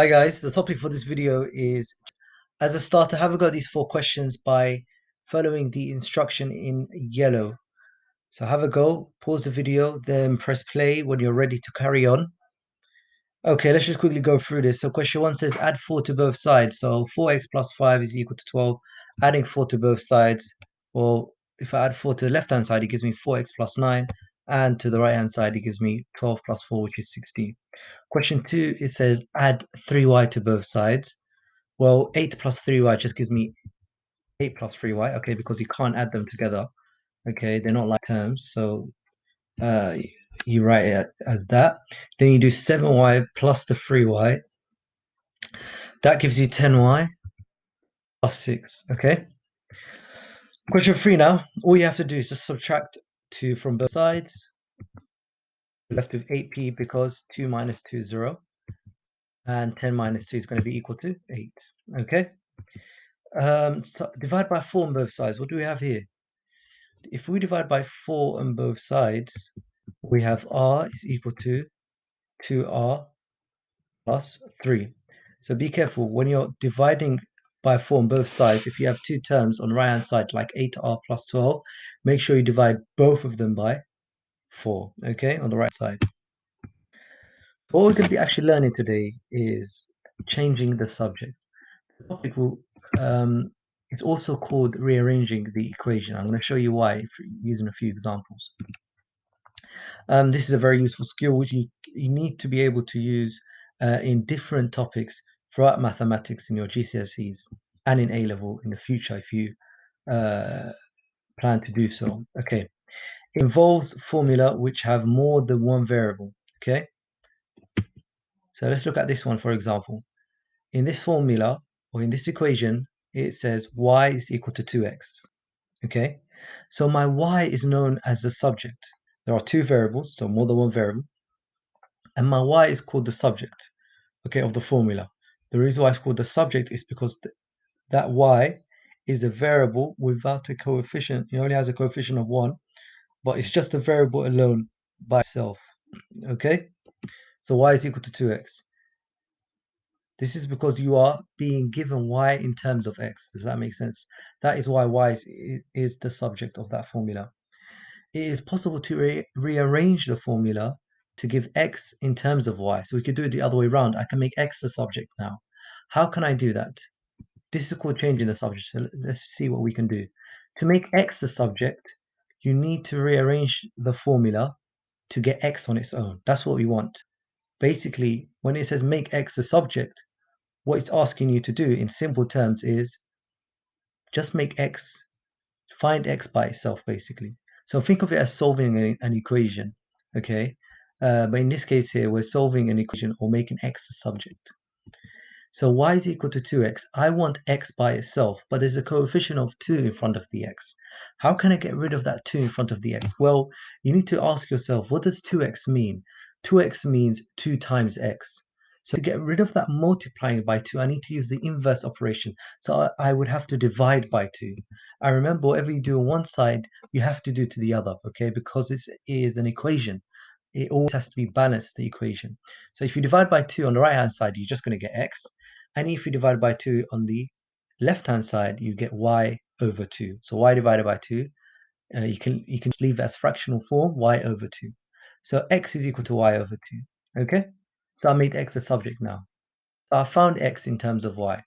Hi guys, the topic for this video is, as a starter, have a go at these 4 questions by following the instruction in yellow. So have a go, pause the video, then press play when you're ready to carry on. Okay, let's just quickly go through this. So question 1 says add 4 to both sides. So 4x plus 5 is equal to 12. Adding 4 to both sides. Well, if I add 4 to the left-hand side, it gives me 4x plus 9. And to the right-hand side, it gives me 12 plus 4, which is 16. Question 2, it says add 3y to both sides. Well, 8 plus 3y just gives me 8 plus 3y, okay, because you can't add them together, okay, they're not like terms, so uh, you write it as that. Then you do 7y plus the 3y, that gives you 10y plus 6, okay. Question 3 now, all you have to do is just subtract 2 from both sides. You're left with 8p because 2 minus 2 is 0, and 10 minus 2 is going to be equal to 8, okay. So divide by 4 on both sides. What do we have here? If we divide by 4 on both sides, we have r is equal to 2r plus 3. So be careful when you're dividing by 4 on both sides. If you have two terms on the right hand side like 8r plus 12, make sure you divide both of them by 4, okay, on the right side. What we're going to be actually learning today is changing the subject. The topic will, it's also called rearranging the equation. I'm going to show you why using a few examples. This is a very useful skill which you need to be able to use in different topics throughout mathematics in your GCSEs and in A level in the future if you uh, plan to do so. Okay, it involves formula which have more than one variable. Okay, so let's look at this one for example. In this formula or in this equation, it says y is equal to 2x. Okay, so my y is known as the subject. There are two variables, so more than one variable. And my y is called the subject, okay, of the formula. The reason why it's called the subject is because that y is a variable without a coefficient. It only has a coefficient of 1, but it's just a variable alone by itself, okay? So y is equal to 2x. This is because you are being given y in terms of x. Does that make sense? That is why y is the subject of that formula. It is possible to rearrange the formula to give x in terms of y. So we could do it the other way around. I can make x the subject now. How can I do that? This is called changing the subject. So let's see what we can do. To make x the subject, you need to rearrange the formula to get x on its own. That's what we want. Basically, when it says make x the subject, what it's asking you to do in simple terms is just make x, find x by itself, basically. So think of it as solving an equation, okay? But in this case here, we're solving an equation or making x the subject. So y is equal to 2x. I want x by itself, but there's a coefficient of 2 in front of the x. How can I get rid of that 2 in front of the x? Well, you need to ask yourself, what does 2x mean? 2x means 2 times x. So to get rid of that multiplying by 2, I need to use the inverse operation. So I would have to divide by 2. I remember whatever you do on one side, you have to do to the other, okay? Because this is an equation. It always has to be balanced, the equation. So if you divide by 2 on the right-hand side, you're just going to get x. And if you divide by 2 on the left-hand side, you get y over 2. So y divided by 2, you can just leave it as fractional form, y over 2. So x is equal to y over 2. Okay? So I made x a subject now. So I found x in terms of y.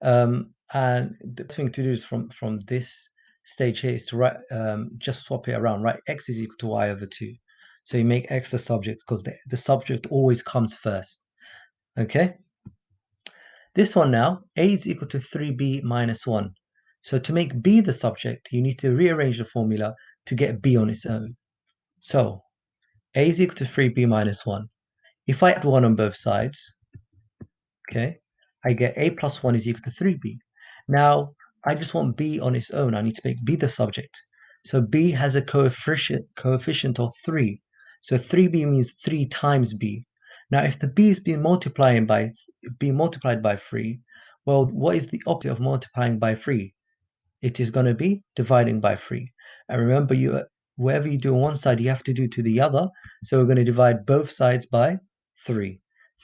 And the thing to do is from this stage here is to write, just swap it around, right? X is equal to y over 2. So you make x the subject because the subject always comes first. Okay? This one now, a is equal to 3b minus 1. So to make b the subject, you need to rearrange the formula to get b on its own. So a is equal to 3b minus 1. If I add 1 on both sides, okay, I get a plus 1 is equal to 3b. Now, I just want b on its own. I need to make b the subject. So b has a coefficient of 3. So 3b means 3 times b. Now, if the b is being multiplied by 3, well, what is the opposite of multiplying by 3? It is going to be dividing by 3. And remember, wherever you do on one side, you have to do to the other. So we're going to divide both sides by 3.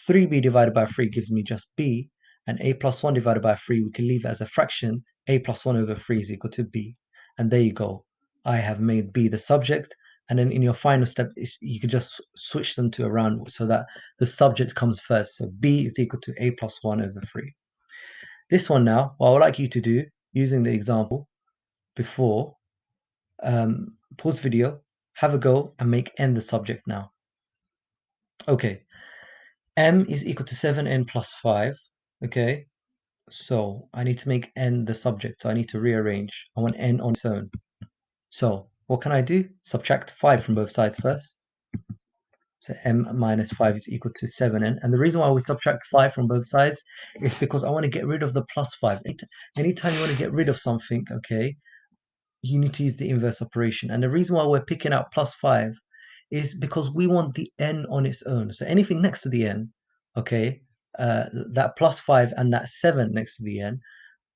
3b divided by 3 gives me just b, and a plus 1 divided by 3, we can leave it as a fraction. A plus 1 over 3 is equal to b. And there you go. I have made b the subject, and then in your final step, you can just switch them to around so that the subject comes first. So b is equal to a plus 1 over 3. This one now, what I would like you to do, using the example before, pause video, have a go, and make n the subject now. Okay, m is equal to 7n plus 5. Okay, so I need to make n the subject, so I need to rearrange. I want n on its own. So what can I do? Subtract 5 from both sides first. So m minus 5 is equal to 7n. And the reason why we subtract 5 from both sides is because I want to get rid of the plus 5. Anytime you want to get rid of something, okay, you need to use the inverse operation. And the reason why we're picking out plus 5 is because we want the n on its own. So anything next to the n, okay, that plus 5 and that 7 next to the n,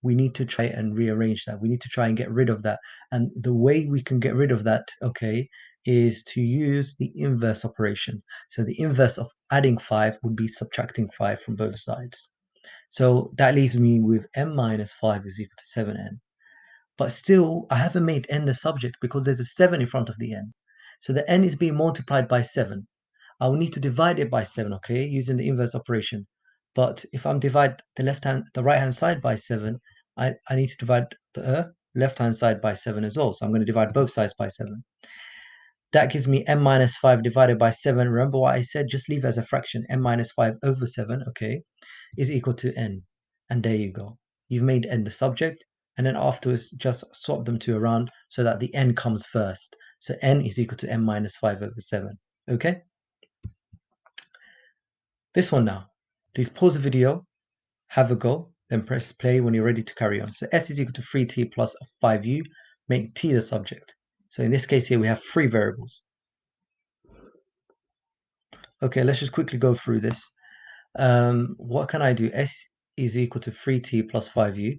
we need to try and rearrange that. We need to try and get rid of that. And the way we can get rid of that, okay, is to use the inverse operation. So the inverse of adding 5 would be subtracting 5 from both sides. So that leaves me with m minus 5 is equal to 7n. But still, I haven't made n the subject because there's a 7 in front of the n. So the n is being multiplied by 7. I will need to divide it by 7, okay, using the inverse operation. But if I'm divide the right hand side by 7, I need to divide the left hand side by 7 as well. So I'm going to divide both sides by 7. That gives me m minus 5 divided by 7. Remember what I said, just leave as a fraction. M minus 5 over 7, okay, is equal to n. And there you go. You've made n the subject, and then afterwards just swap them two around so that the n comes first. So n is equal to m minus 5 over 7. Okay? This one now. Please pause the video, have a go, then press play when you're ready to carry on. So s is equal to 3t plus 5u, make t the subject. So in this case here, we have three variables. Okay, let's just quickly go through this. What can I do? S is equal to 3t plus 5u.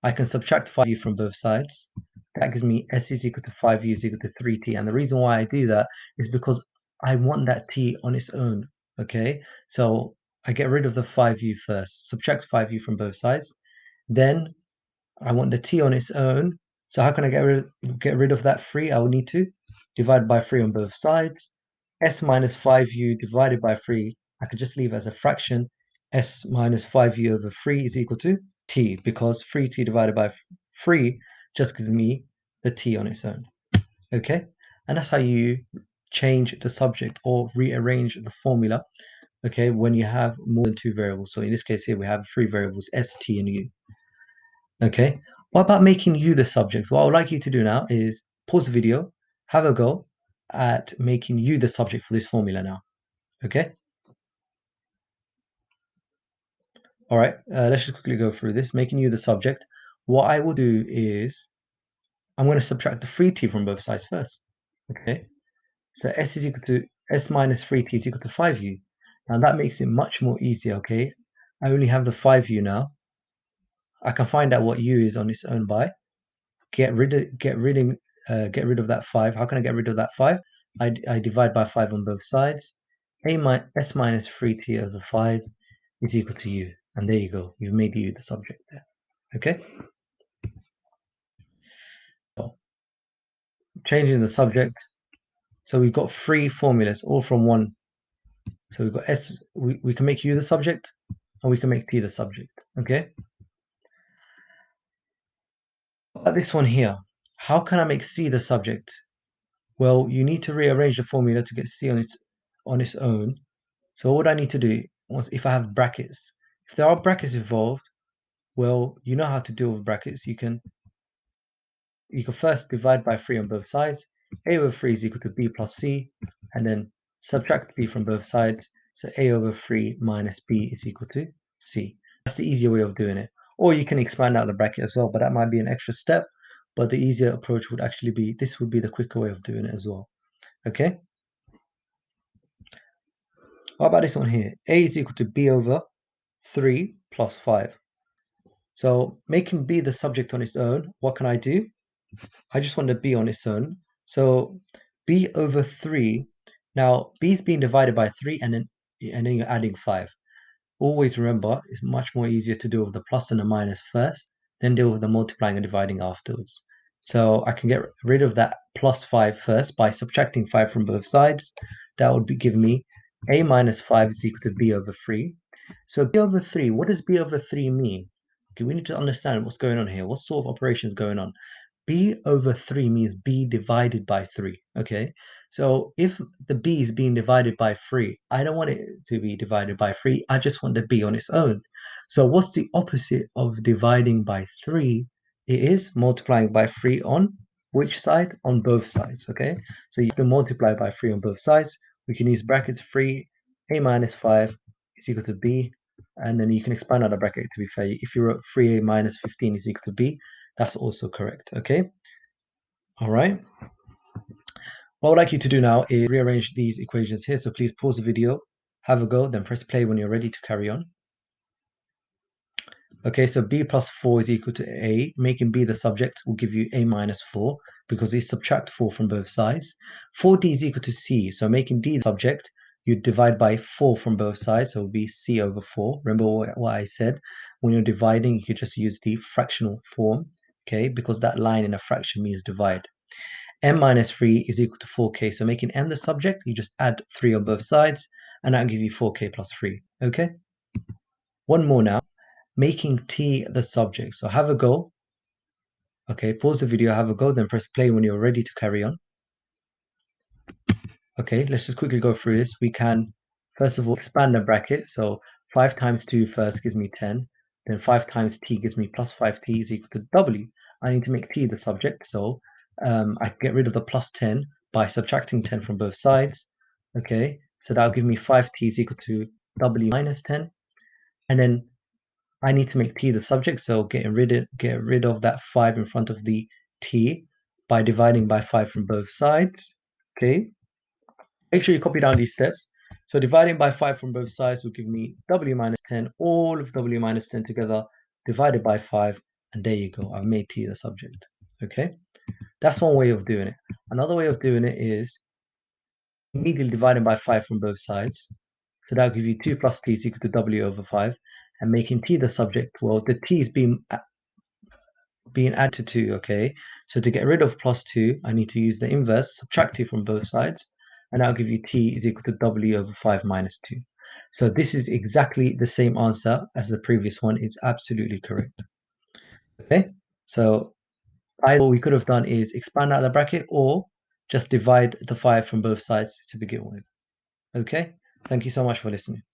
I can subtract 5u from both sides. That gives me s is equal to 5u is equal to 3t. And the reason why I do that is because I want that t on its own. Okay, so I get rid of the 5u first, subtract 5u from both sides. Then I want the t on its own. So how can I get rid of that 3? I will need to divide by 3 on both sides. S minus 5u divided by 3, I could just leave as a fraction. S minus 5u over 3 is equal to t, because 3t divided by 3 just gives me the t on its own. Okay? And that's how you change the subject or rearrange the formula, okay, when you have more than two variables. So in this case here, we have three variables, s, t, and u. Okay? What about making u the subject? What I would like you to do now is pause the video, have a go at making u the subject for this formula now. Okay? All right, let's just quickly go through this. Making u the subject. What I will do is I'm going to subtract the 3t from both sides first. Okay? So s is equal to s minus 3t is equal to 5u. Now that makes it much more easier, okay? I only have the 5u now. I can find out what u is on its own by get rid of that 5. How can I get rid of that 5? I divide by 5 on both sides. S minus 3t over 5 is equal to u. And there you go. You've made u the subject there. Okay? So, changing the subject. So we've got three formulas, all from one. So we've got S, we can make u the subject, and we can make t the subject. Okay? But this one here, how can I make c the subject? Well, you need to rearrange the formula to get c on its own. So what I need to do was, if I have brackets, if there are brackets involved, well, you know how to deal with brackets. You can first divide by 3 on both sides. A over 3 is equal to b plus c, and then subtract b from both sides. So a over 3 minus b is equal to c. That's the easier way of doing it. Or you can expand out the bracket as well, but that might be an extra step. But the easier approach would actually be, this would be the quicker way of doing it as well. Okay? What about this one here? A is equal to b over 3 plus 5. So making b the subject on its own, what can I do? I just want the b on its own. So b over 3. Now b is being divided by 3, and then you're adding 5. always remember it's much more easier to deal with the plus and the minus first, then deal with the multiplying and dividing afterwards. So I can get rid of that plus 5 first by subtracting 5 from both sides. That would give me a minus 5 is equal to b over 3. So b over 3, what does b over 3 mean? Okay, we need to understand what's going on here. What sort of operation is going on? B over 3 means B divided by 3, okay? So if the B is being divided by 3, I don't want it to be divided by 3. I just want the B on its own. So what's the opposite of dividing by 3? It is multiplying by 3 on which side? On both sides, okay? So you have to multiply by 3 on both sides. We can use brackets 3, A minus 5 is equal to B. And then you can expand out the bracket to be fair. If you wrote 3A minus 15 is equal to B, that's also correct, okay? All right. What I would like you to do now is rearrange these equations here. So please pause the video, have a go, then press play when you're ready to carry on. Okay, so b plus 4 is equal to a. Making b the subject will give you a minus 4 because we subtract 4 from both sides. 4d is equal to c. So making d the subject, you divide by 4 from both sides. So it will be c over 4. Remember what I said? When you're dividing, you could just use the fractional form, okay, because that line in a fraction means divide. M minus 3 is equal to 4k. So making m the subject, you just add 3 on both sides, and that'll give you 4k plus 3. Okay? One more now. Making t the subject. So have a go. Okay, pause the video, have a go, then press play when you're ready to carry on. Okay, let's just quickly go through this. We can, first of all, expand the bracket. So 5 times 2 first gives me 10. Then 5 times t gives me plus 5t is equal to w. I need to make t the subject. So I can get rid of the plus 10 by subtracting 10 from both sides. Okay, so that'll give me 5t is equal to w minus 10. And then I need to make t the subject. So get rid of that 5 in front of the t by dividing by 5 from both sides. Okay, make sure you copy down these steps. So dividing by 5 from both sides will give me w minus 10, all of w minus 10 together, divided by 5, and there you go. I've made t the subject. Okay, that's one way of doing it. Another way of doing it is immediately dividing by 5 from both sides. So that'll give you 2 plus t is equal to w over 5. And making t the subject, well, the t is being added to 2, okay? So to get rid of plus 2, I need to use the inverse, subtract 2 from both sides, and that'll give you t is equal to w over 5 minus 2. So this is exactly the same answer as the previous one. It's absolutely correct. Okay, so either what we could have done is expand out the bracket or just divide the 5 from both sides to begin with. Okay, thank you so much for listening.